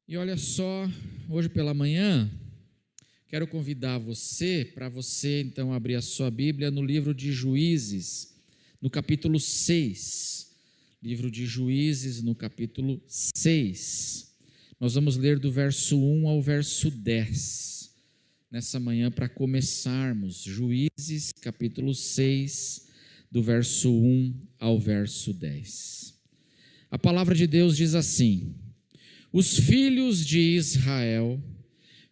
E olha só, hoje pela manhã, quero convidar você, para você então abrir a sua Bíblia no livro de Juízes, no capítulo 6. Livro de Juízes, no capítulo 6. Nós vamos ler do verso 1 ao verso 10. Nessa manhã, para começarmos, Juízes, capítulo 6, do verso 1 ao verso 10. A palavra de Deus diz assim: os filhos de Israel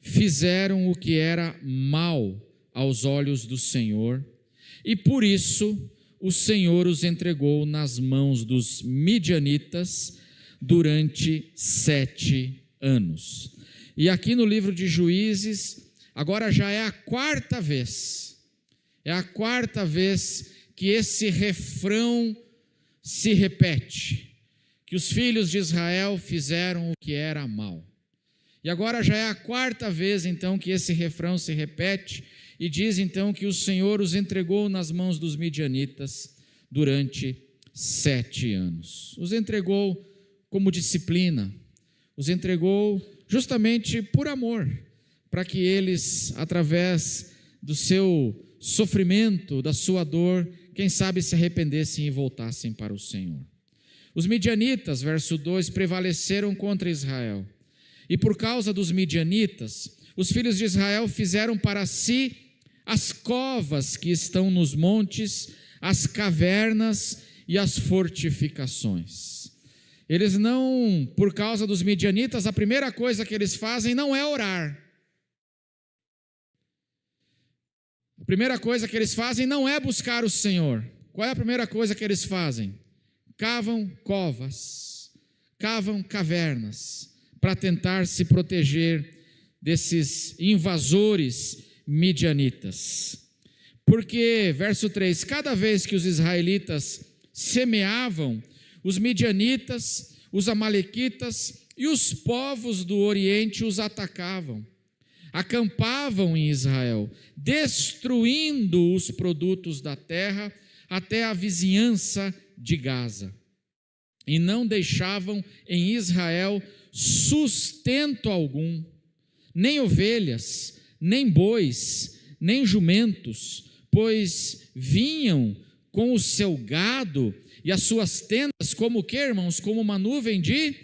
fizeram o que era mal aos olhos do Senhor, e por isso o Senhor os entregou nas mãos dos midianitas durante 7 anos. E aqui no livro de Juízes, agora já é a quarta vez que esse refrão se repete, que os filhos de Israel fizeram o que era mal. E agora já é a quarta vez então que esse refrão se repete, e diz então que o Senhor os entregou nas mãos dos midianitas durante 7 anos. Os entregou como disciplina, os entregou justamente por amor, para que eles, através do seu sofrimento, da sua dor, quem sabe se arrependessem e voltassem para o Senhor. Os midianitas, verso 2, prevaleceram contra Israel. E por causa dos midianitas, os filhos de Israel fizeram para si as covas que estão nos montes, as cavernas e as fortificações. Eles não, por causa dos midianitas, a primeira coisa que eles fazem não é orar. A primeira coisa que eles fazem não é buscar o Senhor. Qual é a primeira coisa que eles fazem? Cavam covas, cavam cavernas, para tentar se proteger desses invasores midianitas. Porque, verso 3, cada vez que os israelitas semeavam, os midianitas, os amalequitas e os povos do Oriente os atacavam. Acampavam em Israel, destruindo os produtos da terra até a vizinhança de Gaza, e não deixavam em Israel sustento algum, nem ovelhas, nem bois, nem jumentos, pois vinham com o seu gado e as suas tendas como o que, irmãos? Como uma nuvem de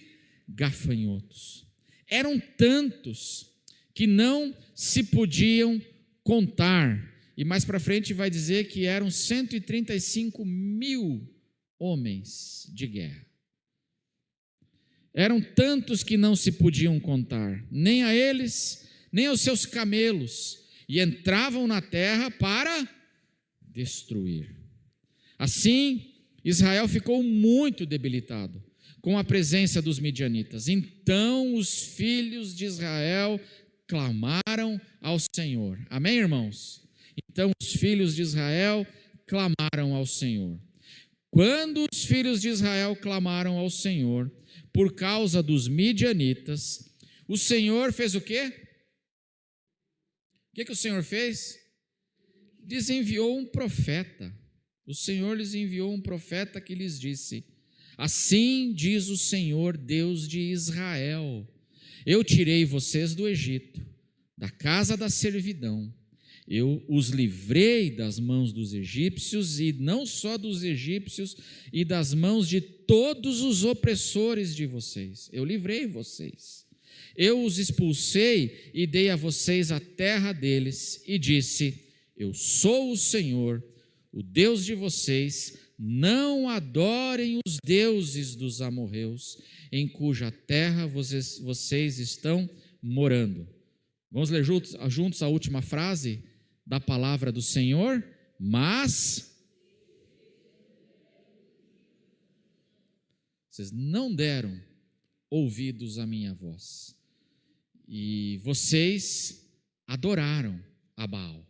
gafanhotos. Eram tantos que não se podiam contar, e mais para frente vai dizer que eram 135 mil homens de guerra. Eram tantos que não se podiam contar, nem a eles, nem aos seus camelos, e entravam na terra para destruir. Assim, Israel ficou muito debilitado com a presença dos midianitas. Então os filhos de Israel clamaram ao Senhor. Amém, irmãos? Então os filhos de Israel clamaram ao Senhor. Quando os filhos de Israel clamaram ao Senhor por causa dos midianitas, o Senhor fez o quê? O que o Senhor fez? Lhes enviou um profeta. O Senhor lhes enviou um profeta que lhes disse: assim diz o Senhor, Deus de Israel: eu tirei vocês do Egito, da casa da servidão. Eu os livrei das mãos dos egípcios, e não só dos egípcios, e das mãos de todos os opressores de vocês. Eu livrei vocês. Eu os expulsei e dei a vocês a terra deles, e disse: eu sou o Senhor, o Deus de vocês. Não adorem os deuses dos amorreus, em cuja terra vocês estão morando. Vamos ler juntos a última frase da palavra do Senhor? Mas vocês não deram ouvidos à minha voz, e vocês adoraram a Baal.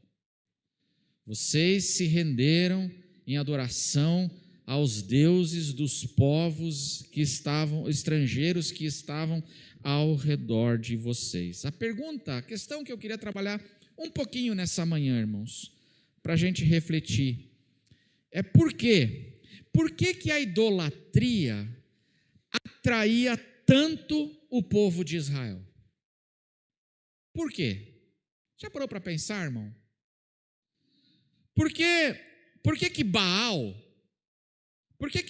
Vocês se renderam em adoração aos deuses dos povos que estavam, estrangeiros que estavam ao redor de vocês. A questão que eu queria trabalhar um pouquinho nessa manhã, irmãos, para a gente refletir, é por quê? Por que a idolatria atraía tanto o povo de Israel. Por quê? Já parou para pensar, irmão? Por que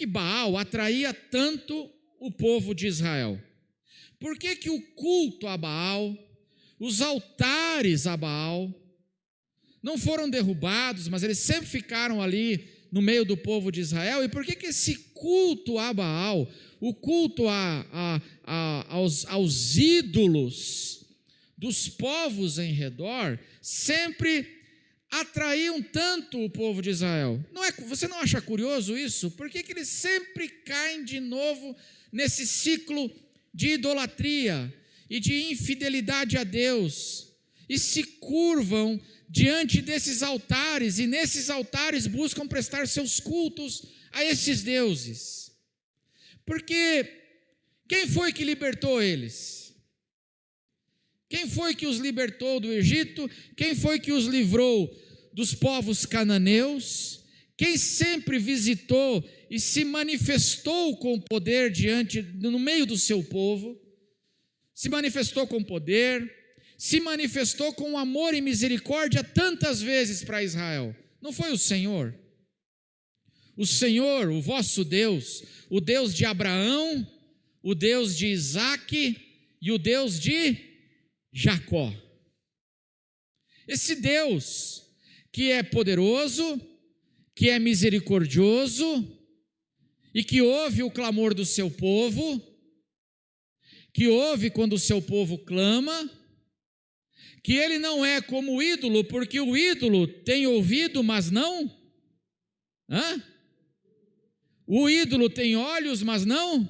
Baal atraía tanto o povo de Israel? Por que o culto a Baal, os altares a Baal, não foram derrubados, mas eles sempre ficaram ali no meio do povo de Israel? E por que esse culto a Baal, o culto aos ídolos dos povos em redor, sempre atraíam tanto o povo de Israel? Você não acha curioso isso? Por que eles sempre caem de novo nesse ciclo de idolatria e de infidelidade a Deus, e se curvam diante desses altares, e nesses altares buscam prestar seus cultos a esses deuses? Porque quem foi que libertou eles? Quem foi que os libertou do Egito? Quem foi que os livrou dos povos cananeus? Quem sempre visitou e se manifestou com poder no meio do seu povo, se manifestou com poder, se manifestou com amor e misericórdia tantas vezes para Israel? Não foi o Senhor? O Senhor, o vosso Deus, o Deus de Abraão, o Deus de Isaque e o Deus de Jacó. Esse Deus que é poderoso, que é misericordioso e que ouve o clamor do seu povo, que ouve quando o seu povo clama, que ele não é como o ídolo, porque o ídolo tem ouvido, mas não. O ídolo tem olhos, mas não.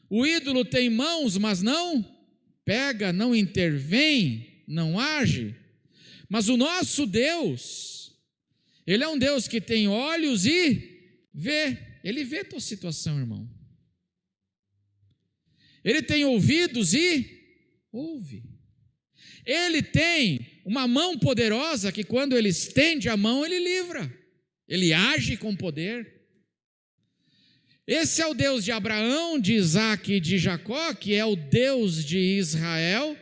O ídolo tem mãos, mas não pega, não intervém, não age. Mas o nosso Deus, Ele é um Deus que tem olhos e vê. Ele vê a tua situação, irmão. Ele tem ouvidos e ouve. Ele tem uma mão poderosa que quando Ele estende a mão, Ele livra. Ele age com poder. Esse é o Deus de Abraão, de Isaque e de Jacó, que é o Deus de Israel.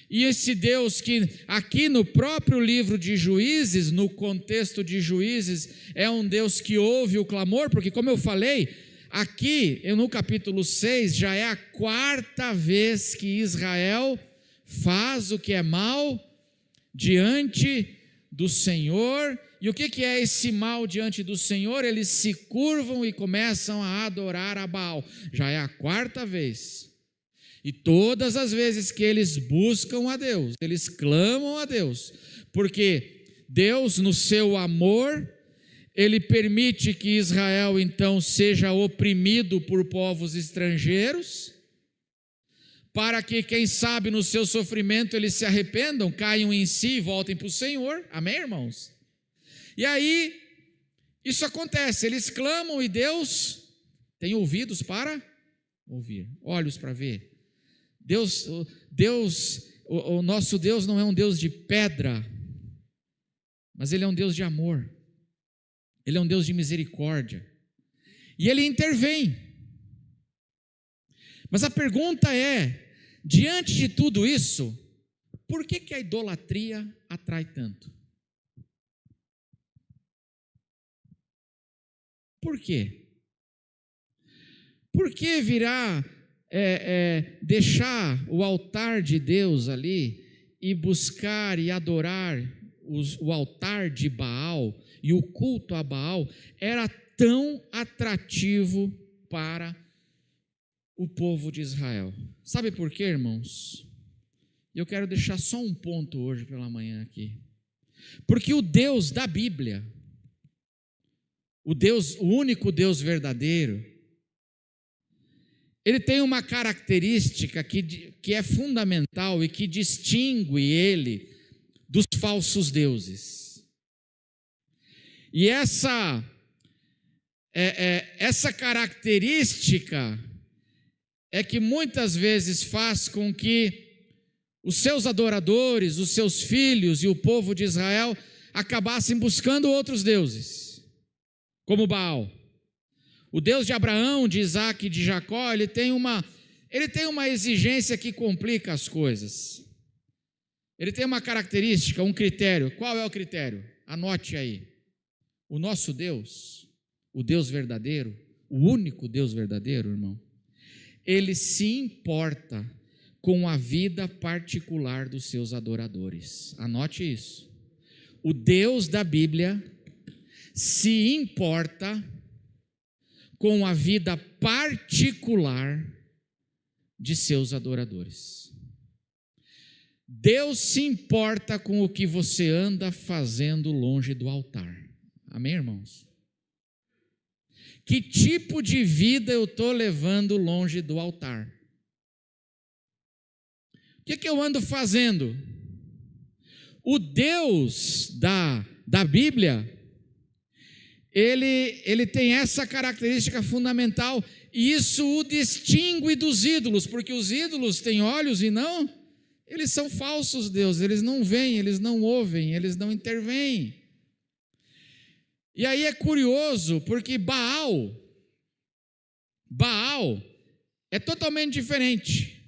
E esse Deus que aqui no próprio livro de Juízes, no contexto de Juízes, é um Deus que ouve o clamor, porque como eu falei, aqui no capítulo 6, já é a quarta vez que Israel faz o que é mal diante do Senhor. E o que é esse mal diante do Senhor? Eles se curvam e começam a adorar a Baal. Já é a quarta vez. E todas as vezes que eles buscam a Deus, eles clamam a Deus, porque Deus, no seu amor, Ele permite que Israel então seja oprimido por povos estrangeiros, para que, quem sabe, no seu sofrimento eles se arrependam, caiam em si e voltem para o Senhor. Amém, irmãos? E aí, isso acontece, eles clamam e Deus tem ouvidos para ouvir, olhos para ver. O nosso Deus não é um Deus de pedra, mas Ele é um Deus de amor, Ele é um Deus de misericórdia, e Ele intervém. Mas a pergunta é, diante de tudo isso, por que a idolatria atrai tanto? Por quê? Por que deixar o altar de Deus ali e buscar e adorar o altar de Baal e o culto a Baal era tão atrativo para o povo de Israel? Sabe por quê, irmãos? Eu quero deixar só um ponto hoje pela manhã aqui. Porque o Deus da Bíblia, o único Deus verdadeiro, Ele tem uma característica que é fundamental e que distingue Ele dos falsos deuses. E essa característica é que muitas vezes faz com que os seus adoradores, os seus filhos e o povo de Israel acabassem buscando outros deuses, como Baal. O Deus de Abraão, de Isaac e de Jacó, ele tem uma exigência que complica as coisas. Ele tem uma característica, um critério. Qual é o critério? Anote aí. O nosso Deus, o Deus verdadeiro, o único Deus verdadeiro, irmão, ele se importa com a vida particular dos seus adoradores. Anote isso. O Deus da Bíblia se importa com a vida particular de seus adoradores. Deus se importa com o que você anda fazendo longe do altar. Amém, irmãos? Que tipo de vida eu estou levando longe do altar? O que eu ando fazendo? O Deus da Bíblia, ele tem essa característica fundamental, e isso o distingue dos ídolos, porque os ídolos têm olhos e não, eles são falsos deuses, eles não veem, eles não ouvem, eles não intervêm. E aí é curioso, porque Baal é totalmente diferente.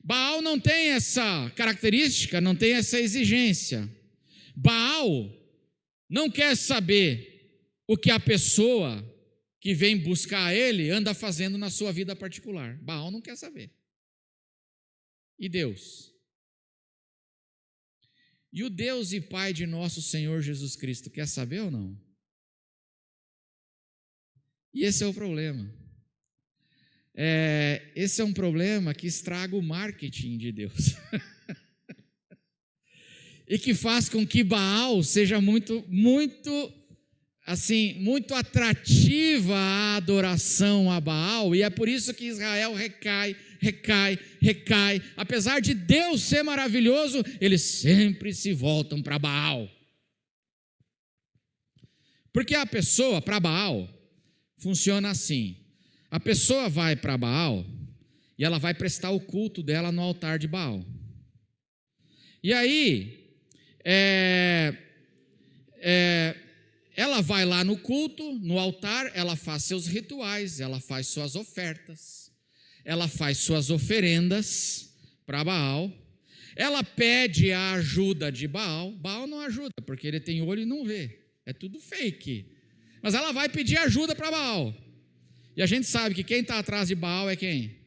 Baal não tem essa característica, não tem essa exigência. Baal não quer saber o que a pessoa que vem buscar ele anda fazendo na sua vida particular. Baal não quer saber. E Deus? E o Deus e Pai de nosso Senhor Jesus Cristo quer saber ou não? E esse é o problema. Esse é um problema que estraga o marketing de Deus. E que faz com que Baal seja muito atrativa a adoração a Baal, e é por isso que Israel recai. Apesar de Deus ser maravilhoso, eles sempre se voltam para Baal. Porque a pessoa, para Baal, funciona assim: a pessoa vai para Baal e ela vai prestar o culto dela no altar de Baal. E aí, ela vai lá no culto, no altar, ela faz seus rituais, ela faz suas ofertas, ela faz suas oferendas para Baal, ela pede a ajuda de Baal. Baal não ajuda, porque ele tem olho e não vê, é tudo fake. Mas ela vai pedir ajuda para Baal. E a gente sabe que quem está atrás de Baal é quem?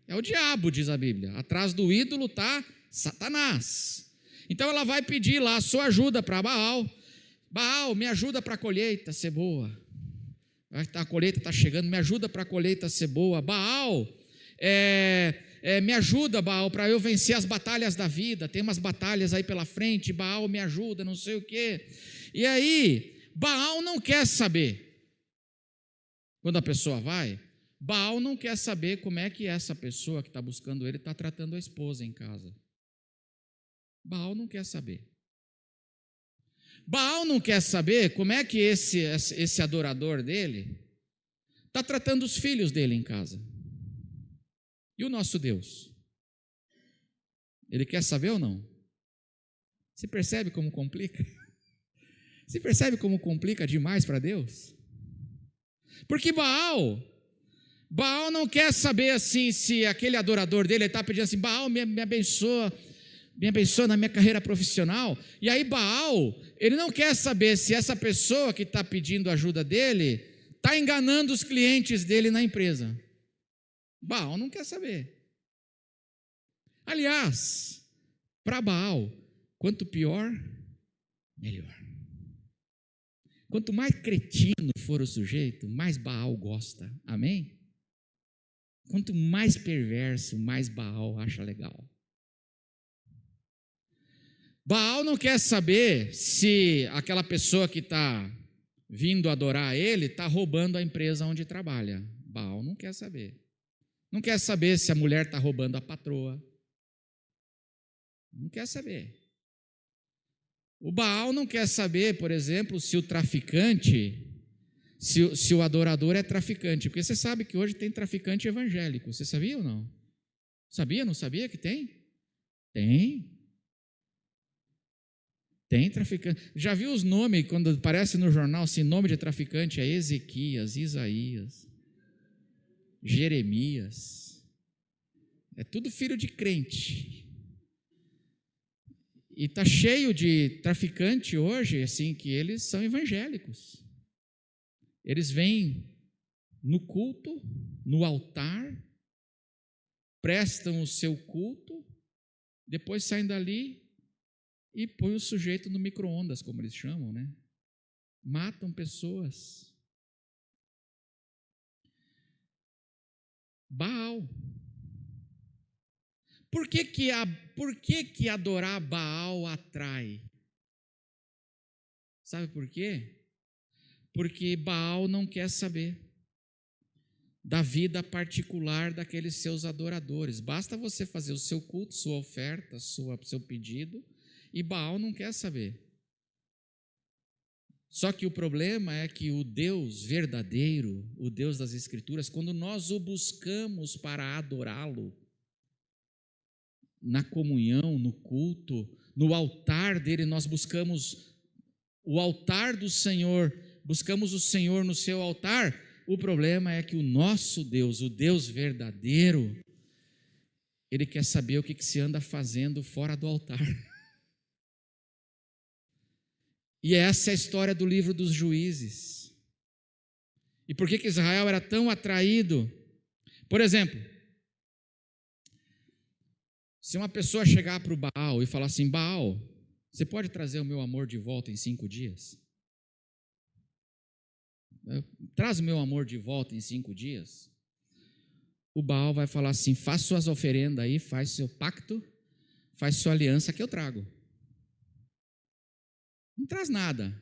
É o diabo, diz a Bíblia. Atrás do ídolo está Satanás. Então ela vai pedir lá a sua ajuda para Baal. Baal, me ajuda para a colheita ser boa. A colheita está chegando, me ajuda para a colheita ser boa. Baal, me ajuda, Baal, para eu vencer as batalhas da vida. Tem umas batalhas aí pela frente. Baal, me ajuda, não sei o quê. E aí, Baal não quer saber. Quando a pessoa vai, Baal não quer saber como é que essa pessoa que está buscando ele está tratando a esposa em casa. Baal não quer saber. Baal não quer saber como é que esse adorador dele está tratando os filhos dele em casa. E o nosso Deus? Ele quer saber ou não? Você percebe como complica? Você percebe como complica demais para Deus? Porque Baal não quer saber assim, se aquele adorador dele está pedindo assim: Baal, me abençoa na minha carreira profissional. E aí Baal, ele não quer saber se essa pessoa que está pedindo ajuda dele está enganando os clientes dele na empresa. Baal não quer saber. Aliás, para Baal, quanto pior, melhor. Quanto mais cretino for o sujeito, mais Baal gosta. Amém? Quanto mais perverso, mais Baal acha legal. Baal não quer saber se aquela pessoa que está vindo adorar ele está roubando a empresa onde trabalha. Baal não quer saber. Não quer saber se a mulher está roubando a patroa. Não quer saber. O Baal não quer saber, por exemplo, se o traficante, se o adorador é traficante, porque você sabe que hoje tem traficante evangélico. Você sabia ou não? Sabia? Não sabia que tem? Tem. Tem traficante. Já viu os nomes, quando aparece no jornal, assim, nome de traficante é Ezequias, Isaías, Jeremias. É tudo filho de crente. E está cheio de traficante hoje, assim, que eles são evangélicos. Eles vêm no culto, no altar, prestam o seu culto, depois saem dali e põem o sujeito no micro-ondas, como eles chamam, né? Matam pessoas. Baal. Por que adorar Baal atrai? Sabe por quê? Porque Baal não quer saber da vida particular daqueles seus adoradores. Basta você fazer o seu culto, sua oferta, seu pedido, e Baal não quer saber. Só que o problema é que o Deus verdadeiro, o Deus das Escrituras, quando nós o buscamos para adorá-lo, na comunhão, no culto, no altar dele, nós buscamos o altar do Senhor, buscamos o Senhor no seu altar. O problema é que o nosso Deus, o Deus verdadeiro, ele quer saber o que se anda fazendo fora do altar. E essa é a história do livro dos Juízes. E por que Israel era tão atraído? Por exemplo, se uma pessoa chegar para o Baal e falar assim: Baal, você pode trazer o meu amor de volta em 5 dias? Traz o meu amor de volta em 5 dias. O Baal vai falar assim: faz suas oferendas aí, faz seu pacto, faz sua aliança que eu trago. Não traz nada.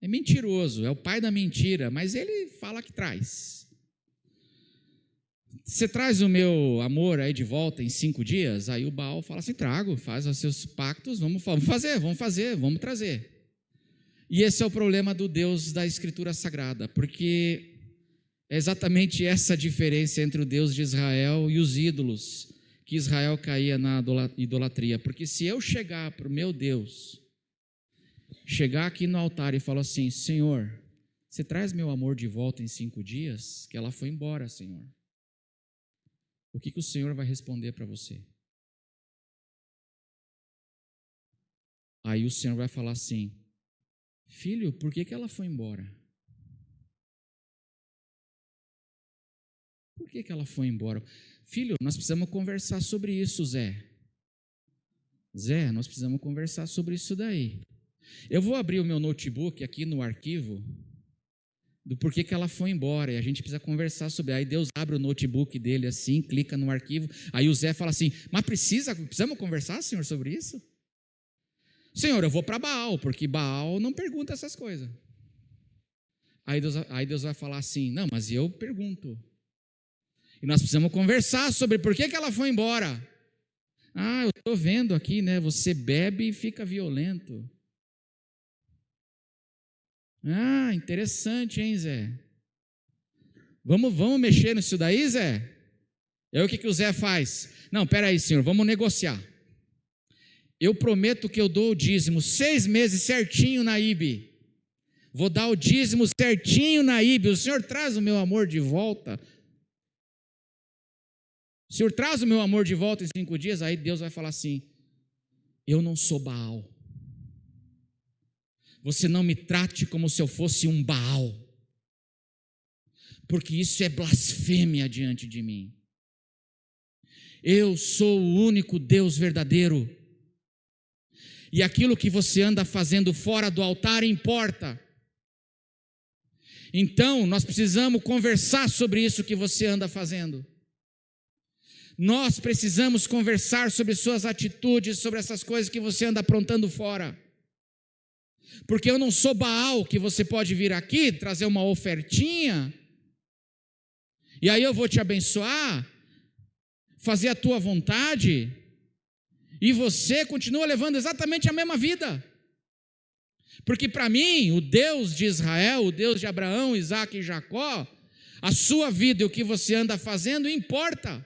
É mentiroso, é o pai da mentira, mas ele fala que traz. Você traz o meu amor aí de volta em 5 dias? Aí o Baal fala assim: trago, faz os seus pactos, vamos trazer. E esse é o problema do Deus da Escritura Sagrada, porque é exatamente essa a diferença entre o Deus de Israel e os ídolos, que Israel caía na idolatria. Porque se eu chegar para o meu Deus, chegar aqui no altar e falar assim: Senhor, você traz meu amor de volta em 5 dias? Que ela foi embora, Senhor. O que o Senhor vai responder para você? Aí o Senhor vai falar assim: filho, por que ela foi embora? Por que ela foi embora? Filho, nós precisamos conversar sobre isso, Zé. Zé, nós precisamos conversar sobre isso daí. Eu vou abrir o meu notebook aqui no arquivo do porquê que ela foi embora, e a gente precisa conversar sobre. Aí Deus abre o notebook dele assim, clica no arquivo, aí o Zé fala assim: mas precisamos conversar, Senhor, sobre isso? Senhor, eu vou para Baal, porque Baal não pergunta essas coisas. Aí Deus vai falar assim: não, mas eu pergunto. E nós precisamos conversar sobre por que ela foi embora. Ah, eu estou vendo aqui, né? Você bebe e fica violento. Ah, interessante, hein, Zé? Vamos mexer nisso daí, Zé? E aí o que o Zé faz? Não, peraí, senhor, vamos negociar. Eu prometo que eu dou o dízimo 6 meses certinho na IB. Vou dar o dízimo certinho na IB. O senhor traz o meu amor de volta? O senhor traz o meu amor de volta em 5 dias? Aí Deus vai falar assim: eu não sou Baal. Você não me trate como se eu fosse um Baal, porque isso é blasfêmia diante de mim. Eu sou o único Deus verdadeiro, e aquilo que você anda fazendo fora do altar importa. Então, nós precisamos conversar sobre isso que você anda fazendo. Nós precisamos conversar sobre suas atitudes, sobre essas coisas que você anda aprontando fora. Porque eu não sou Baal, que você pode vir aqui, trazer uma ofertinha, e aí eu vou te abençoar, fazer a tua vontade, e você continua levando exatamente a mesma vida. Porque para mim, o Deus de Israel, o Deus de Abraão, Isaac e Jacó, a sua vida e o que você anda fazendo importa.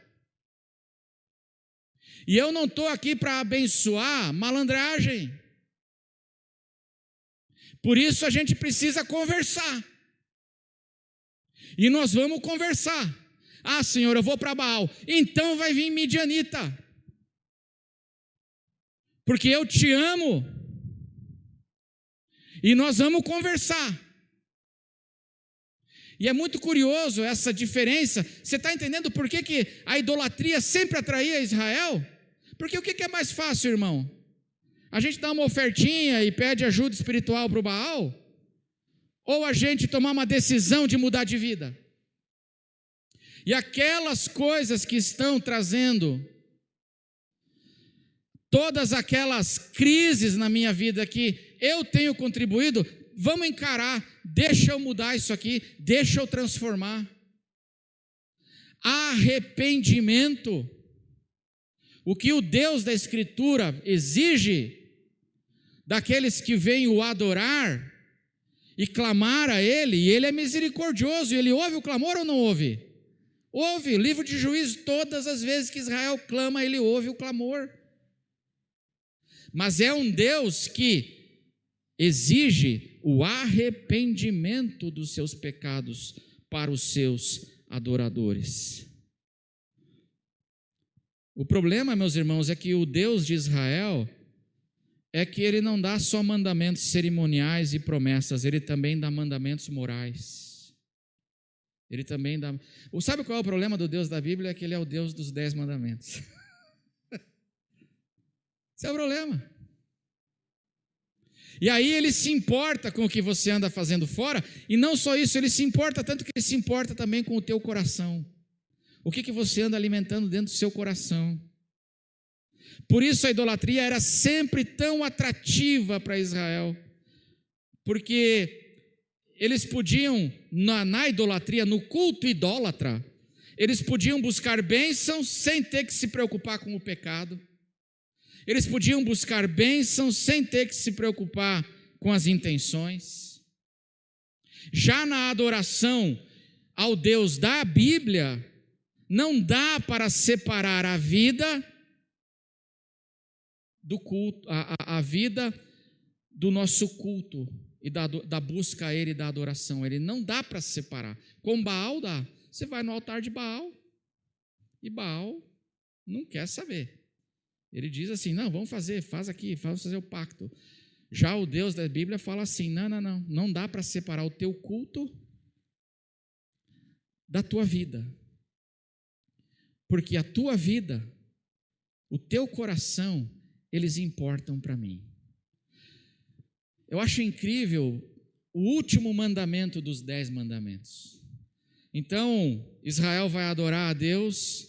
E eu não estou aqui para abençoar malandragem. Por isso a gente precisa conversar. E nós vamos conversar. Ah, Senhor, eu vou para Baal. Então vai vir midianita. Porque eu te amo. E nós vamos conversar. E é muito curioso essa diferença. Você está entendendo por que a idolatria sempre atraía Israel? Porque o que é mais fácil, irmão? A gente dá uma ofertinha e pede ajuda espiritual para o Baal? Ou a gente tomar uma decisão de mudar de vida? E aquelas coisas que estão trazendo todas aquelas crises na minha vida que eu tenho contribuído, vamos encarar, deixa eu mudar isso aqui, deixa eu transformar. Arrependimento. O que o Deus da Escritura exige daqueles que vêm o adorar e clamar a Ele, e Ele é misericordioso, Ele ouve o clamor ou não ouve? Ouve, livro de Juízes, todas as vezes que Israel clama, Ele ouve o clamor. Mas é um Deus que exige o arrependimento dos seus pecados para os seus adoradores. O problema, meus irmãos, é que o Deus de Israel é que Ele não dá só mandamentos cerimoniais e promessas, Ele também dá mandamentos morais. Ele também dá... Sabe qual é o problema do Deus da Bíblia? É que Ele é o Deus dos 10 mandamentos. Esse é o problema. E aí Ele se importa com o que você anda fazendo fora, e não só isso, Ele se importa tanto que Ele se importa também com o teu coração. O que você anda alimentando dentro do seu coração? Por isso a idolatria era sempre tão atrativa para Israel, porque eles podiam, na idolatria, no culto idólatra, eles podiam buscar bênçãos sem ter que se preocupar com o pecado, eles podiam buscar bênçãos sem ter que se preocupar com as intenções. Já na adoração ao Deus da Bíblia, não dá para separar a vida do culto, a vida do nosso culto e da busca a Ele e da adoração. Ele não dá para separar. Com Baal dá. Você vai no altar de Baal e Baal não quer saber. Ele diz assim, não, vamos fazer o pacto. Já o Deus da Bíblia fala assim, não dá para separar o teu culto da tua vida. Porque a tua vida, o teu coração, eles importam para mim. Eu acho incrível o último mandamento dos 10 mandamentos. Então, Israel vai adorar a Deus,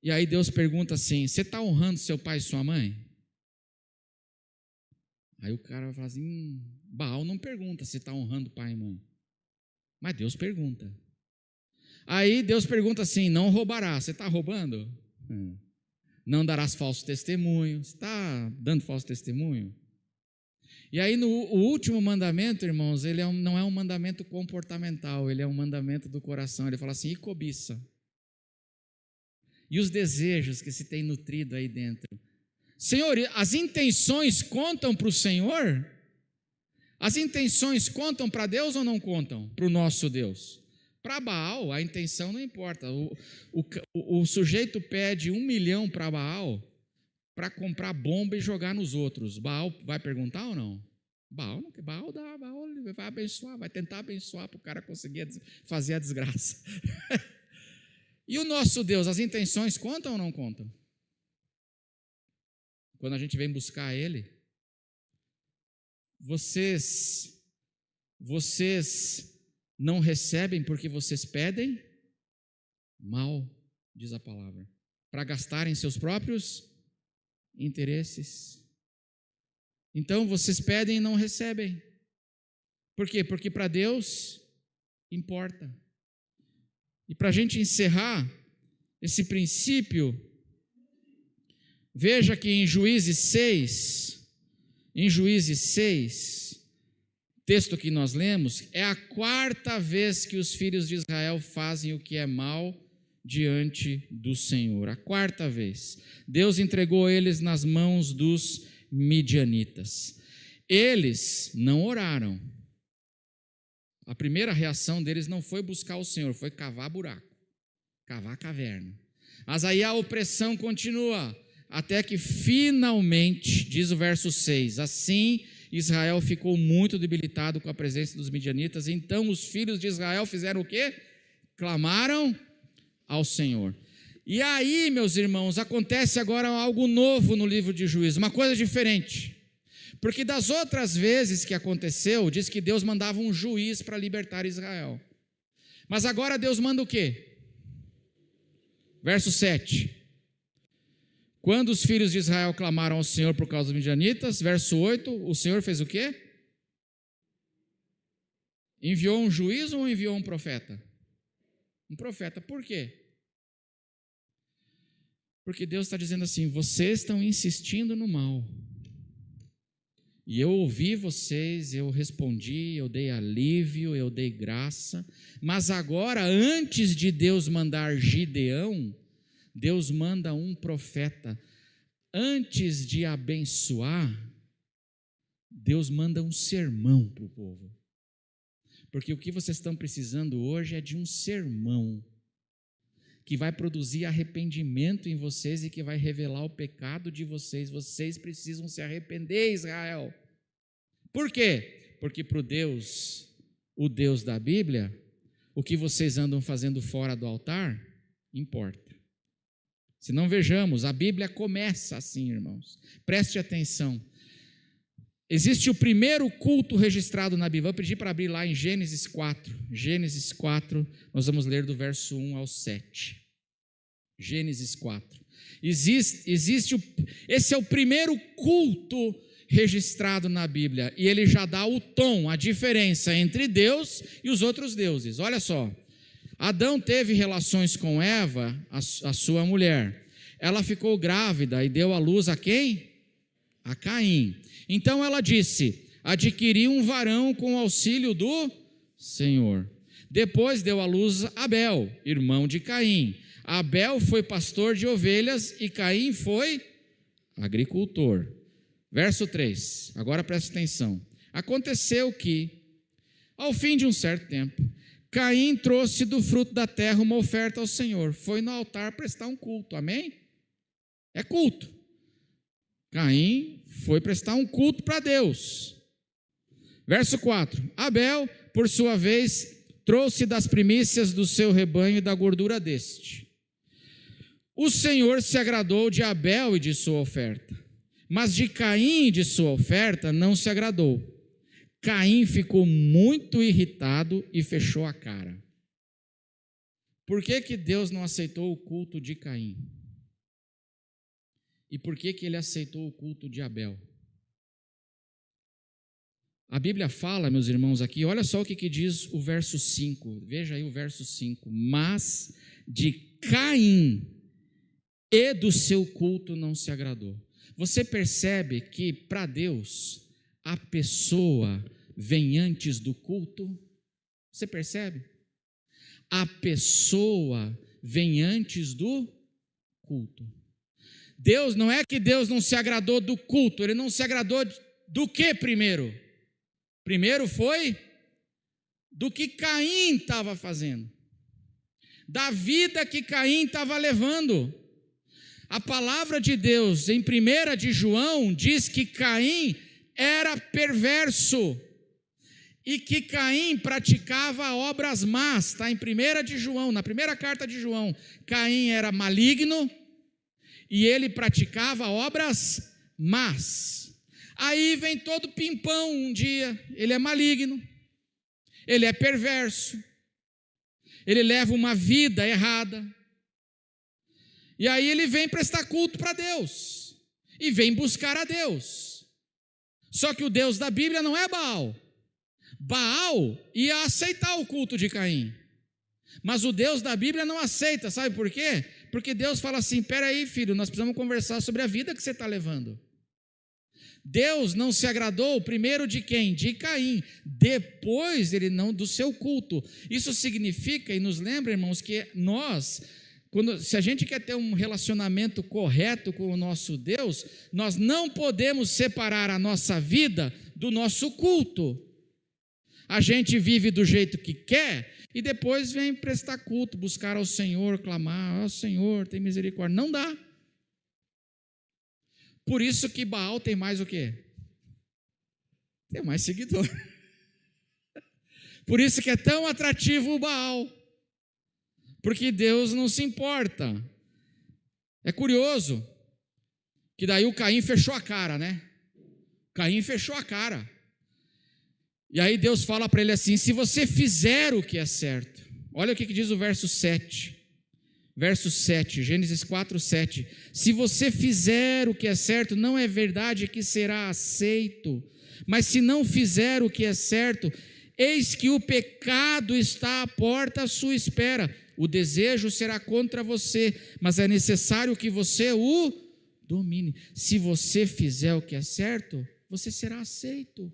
e aí Deus pergunta assim, você está honrando seu pai e sua mãe? Aí o cara vai falar assim, Baal não pergunta se está honrando pai e mãe, mas Deus pergunta. Aí Deus pergunta assim, não roubarás, você está roubando? Não darás falso testemunho, você está dando falso testemunho? E aí o último mandamento, irmãos, ele não é um mandamento comportamental, ele é um mandamento do coração. Ele fala assim, e cobiça? E os desejos que se tem nutrido aí dentro? Senhor, as intenções contam para o Senhor? As intenções contam para Deus ou não contam? Para o nosso Deus? Para Baal, a intenção não importa. O sujeito pede 1 milhão para Baal para comprar bomba e jogar nos outros. Baal vai perguntar ou não? Baal vai abençoar, vai tentar abençoar para o cara conseguir fazer a desgraça. E o nosso Deus, as intenções contam ou não contam? Quando a gente vem buscar Ele, vocês não recebem porque vocês pedem mal, diz a palavra, para gastarem seus próprios interesses. Então vocês pedem e não recebem. Por quê? Porque para Deus importa. E para a gente encerrar esse princípio, veja que em Juízes 6, texto que nós lemos, é a 4ª vez que os filhos de Israel fazem o que é mal diante do Senhor. A 4ª vez. Deus entregou eles nas mãos dos midianitas. Eles não oraram. A primeira reação deles não foi buscar o Senhor, foi cavar buraco, cavar caverna. Mas aí a opressão continua, até que finalmente, diz o verso 6, assim Israel ficou muito debilitado com a presença dos midianitas. Então os filhos de Israel fizeram o quê? Clamaram ao Senhor. E aí, meus irmãos, acontece agora algo novo no livro de Juízes, uma coisa diferente. Porque das outras vezes que aconteceu, diz que Deus mandava um juiz para libertar Israel. Mas agora Deus manda o quê? Verso 7. Quando os filhos de Israel clamaram ao Senhor por causa dos midianitas, verso 8, o Senhor fez o quê? Enviou um juiz ou enviou um profeta? Um profeta. Por quê? Porque Deus está dizendo assim, vocês estão insistindo no mal. E eu ouvi vocês, eu respondi, eu dei alívio, eu dei graça. Mas agora, antes de Deus mandar Gideão, Deus manda um profeta. Antes de abençoar, Deus manda um sermão para o povo. Porque o que vocês estão precisando hoje é de um sermão que vai produzir arrependimento em vocês e que vai revelar o pecado de vocês. Vocês precisam se arrepender, Israel. Por quê? Porque para Deus, o Deus da Bíblia, o que vocês andam fazendo fora do altar, importa. Se não vejamos, a Bíblia começa assim, irmãos. Preste atenção. Existe o primeiro culto registrado na Bíblia. Vou pedir para abrir lá em Gênesis 4. Gênesis 4, nós vamos ler do verso 1 ao 7. Gênesis 4. Esse é o primeiro culto registrado na Bíblia. E ele já dá o tom, a diferença entre Deus e os outros deuses. Olha só. Adão teve relações com Eva, a sua mulher. Ela ficou grávida e deu à luz a quem? A Caim. Então ela disse, adquiri um varão com o auxílio do Senhor. Depois deu à luz Abel, irmão de Caim. Abel foi pastor de ovelhas e Caim foi agricultor. Verso 3, agora preste atenção. Aconteceu que, ao fim de um certo tempo, Caim trouxe do fruto da terra uma oferta ao Senhor. Foi no altar prestar um culto, amém? É culto. Caim foi prestar um culto para Deus. Verso 4. Abel, por sua vez, trouxe das primícias do seu rebanho e da gordura deste. O Senhor se agradou de Abel e de sua oferta, mas de Caim e de sua oferta não se agradou. Caim ficou muito irritado e fechou a cara. Por que Deus não aceitou o culto de Caim? E por que ele aceitou o culto de Abel? A Bíblia fala, meus irmãos, aqui, olha só o que diz o verso 5. Veja aí o verso 5. Mas de Caim e do seu culto não se agradou. Você percebe que para Deus a pessoa vem antes do culto? Você percebe? A pessoa vem antes do culto. Deus, não é que Deus não se agradou do culto, Ele não se agradou do que primeiro? Primeiro foi do que Caim estava fazendo, da vida que Caim estava levando. A palavra de Deus em 1 de João diz que Caim era perverso e que Caim praticava obras más, está em 1 de João, na primeira carta de João. Caim era maligno e ele praticava obras más. Aí vem todo pimpão um dia, ele é maligno, ele é perverso, ele leva uma vida errada, e aí ele vem prestar culto para Deus, e vem buscar a Deus. Só que o Deus da Bíblia não é Baal. Baal ia aceitar o culto de Caim, mas o Deus da Bíblia não aceita, sabe por quê? Porque Deus fala assim, peraí filho, nós precisamos conversar sobre a vida que você está levando. Deus não se agradou primeiro de quem? De Caim, depois ele não do seu culto. Isso significa e nos lembra, irmãos, que nós Se a gente quer ter um relacionamento correto com o nosso Deus, nós não podemos separar a nossa vida do nosso culto. A gente vive do jeito que quer e depois vem prestar culto, buscar ao Senhor, clamar: ó Senhor, tem misericórdia. Não dá. Por isso que Baal tem mais o quê? Tem mais seguidor. Por isso que é tão atrativo o Baal. Porque Deus não se importa. É curioso que daí o Caim fechou a cara, né? Caim fechou a cara. E aí Deus fala para ele assim: se você fizer o que é certo. Olha o que diz o verso 7. Verso 7, Gênesis 4, 7. Se você fizer o que é certo, não é verdade que será aceito. Mas se não fizer o que é certo, eis que o pecado está à porta à sua espera. O desejo será contra você, mas é necessário que você o domine. Se você fizer o que é certo, você será aceito.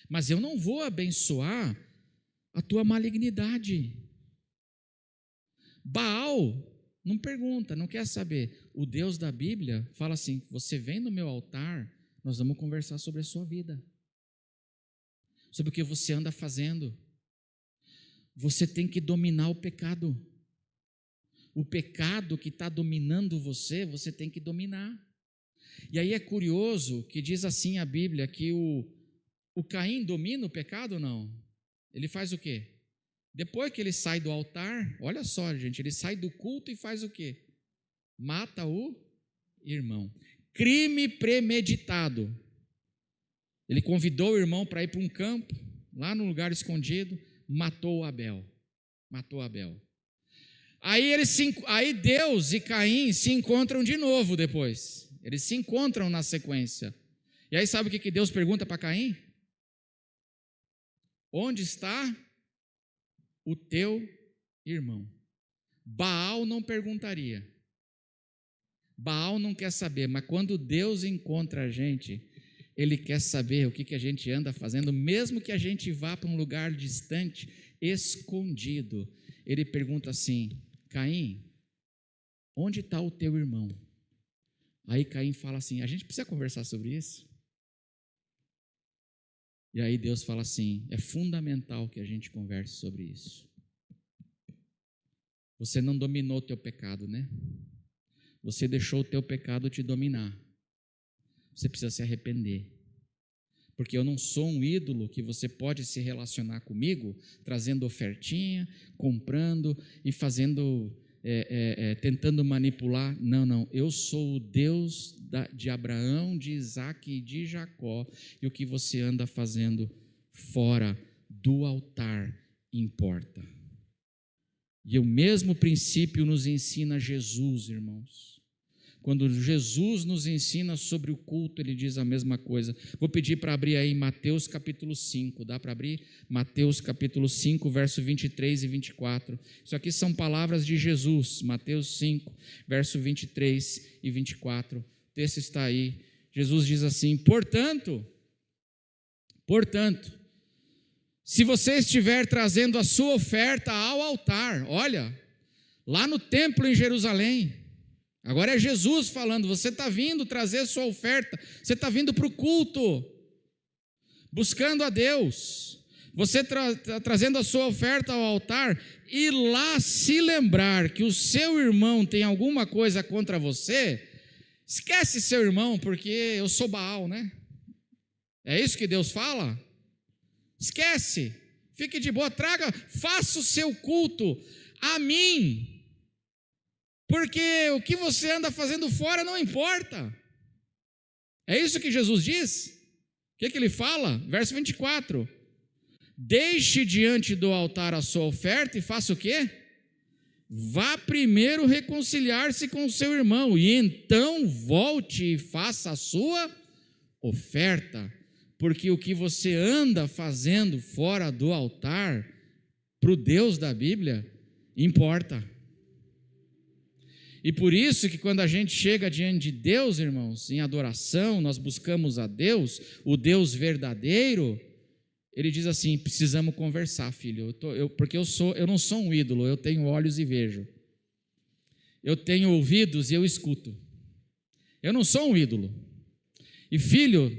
Mas eu não vou abençoar a tua malignidade. Baal não pergunta, não quer saber. O Deus da Bíblia fala assim: você vem no meu altar, nós vamos conversar sobre a sua vida, sobre o que você anda fazendo. Você tem que dominar o pecado. O pecado que está dominando você, você tem que dominar. E aí é curioso que diz assim a Bíblia, que o Caim domina o pecado ou não? Ele faz o quê? Depois que ele sai do altar, olha só, gente, ele sai do culto e faz o quê? Mata o irmão. Crime premeditado. Ele convidou o irmão para ir para um campo, lá no lugar escondido, matou Abel. Matou Abel. Aí Deus e Caim se encontram de novo depois. Eles se encontram na sequência. E aí sabe o que Deus pergunta para Caim? Onde está o teu irmão? Baal não perguntaria. Baal não quer saber, mas quando Deus encontra a gente, Ele quer saber o que a gente anda fazendo, mesmo que a gente vá para um lugar distante, escondido. Ele pergunta assim: Caim, onde está o teu irmão? Aí Caim fala assim: a gente precisa conversar sobre isso? E aí Deus fala assim: é fundamental que a gente converse sobre isso. Você não dominou o teu pecado, né? Você deixou o teu pecado te dominar. Você precisa se arrepender. Porque eu não sou um ídolo que você pode se relacionar comigo, trazendo ofertinha, comprando e fazendo, tentando manipular. Não. Eu sou o Deus de Abraão, de Isaac e de Jacó. E o que você anda fazendo fora do altar importa. E o mesmo princípio nos ensina Jesus, irmãos. Quando Jesus nos ensina sobre o culto, ele diz a mesma coisa. Vou pedir para abrir aí Mateus capítulo 5, dá para abrir? Mateus capítulo 5, verso 23 e 24. Isso aqui são palavras de Jesus, Mateus 5, verso 23 e 24. O texto está aí. Jesus diz assim: Portanto, se você estiver trazendo a sua oferta ao altar, olha, lá no templo em Jerusalém, agora é Jesus falando, você está vindo trazer a sua oferta, você está vindo para o culto, buscando a Deus, você está trazendo a sua oferta ao altar, e lá se lembrar que o seu irmão tem alguma coisa contra você, esquece seu irmão, porque eu sou Baal, né? É isso que Deus fala? Esquece, fique de boa, faça o seu culto a mim, porque o que você anda fazendo fora não importa. É isso que Jesus diz? O que ele fala? Verso 24: deixe diante do altar a sua oferta e faça o quê? Vá primeiro reconciliar-se com o seu irmão, e então volte e faça a sua oferta. Porque o que você anda fazendo fora do altar, para o Deus da Bíblia, importa. E por isso que quando a gente chega diante de Deus, irmãos, em adoração, nós buscamos a Deus, o Deus verdadeiro, ele diz assim: precisamos conversar, filho, porque eu não sou um ídolo, eu tenho olhos e vejo, eu tenho ouvidos e eu escuto, eu não sou um ídolo, e filho,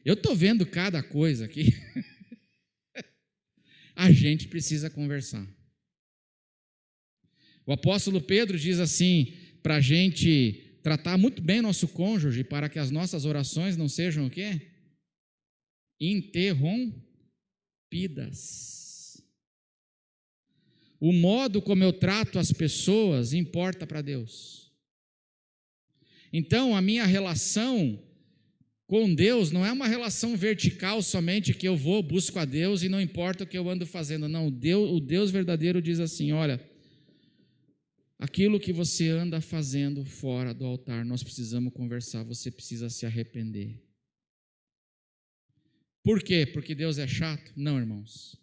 eu estou vendo cada coisa aqui, a gente precisa conversar. O apóstolo Pedro diz assim, para a gente tratar muito bem nosso cônjuge, para que as nossas orações não sejam o quê? Interrompidas. O modo como eu trato as pessoas importa para Deus. Então, a minha relação com Deus não é uma relação vertical somente que eu vou, busco a Deus e não importa o que eu ando fazendo. Não, o Deus verdadeiro diz assim: olha, aquilo que você anda fazendo fora do altar, nós precisamos conversar, você precisa se arrepender. Por quê? Porque Deus é chato? Não, irmãos.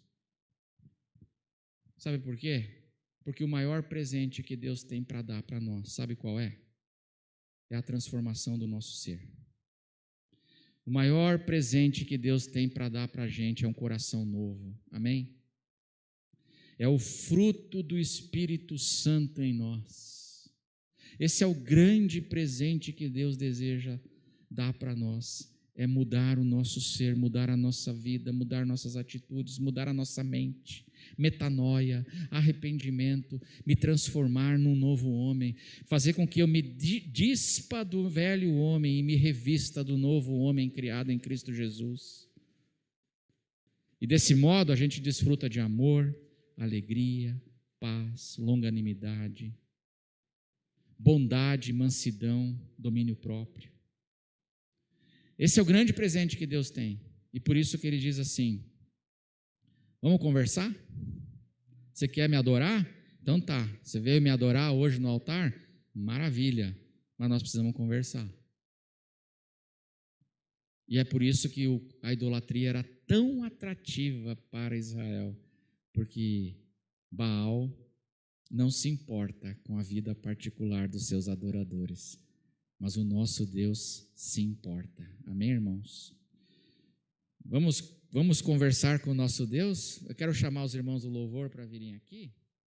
Sabe por quê? Porque o maior presente que Deus tem para dar para nós, sabe qual é? É a transformação do nosso ser. O maior presente que Deus tem para dar para a gente é um coração novo. Amém? É o fruto do Espírito Santo em nós. Esse é o grande presente que Deus deseja dar para nós. É mudar o nosso ser, mudar a nossa vida, mudar nossas atitudes, mudar a nossa mente. Metanoia, arrependimento, me transformar num novo homem, fazer com que eu me dispa do velho homem e me revista do novo homem criado em Cristo Jesus. E desse modo a gente desfruta de amor, alegria, paz, longanimidade, bondade, mansidão, domínio próprio. Esse é o grande presente que Deus tem. E por isso que ele diz assim: vamos conversar? Você quer me adorar? Então tá, você veio me adorar hoje no altar? Maravilha, mas nós precisamos conversar. E é por isso que a idolatria era tão atrativa para Israel, porque Baal não se importa com a vida particular dos seus adoradores, mas o nosso Deus se importa. Amém, irmãos? Vamos conversar com o nosso Deus? Eu quero chamar os irmãos do louvor para virem aqui.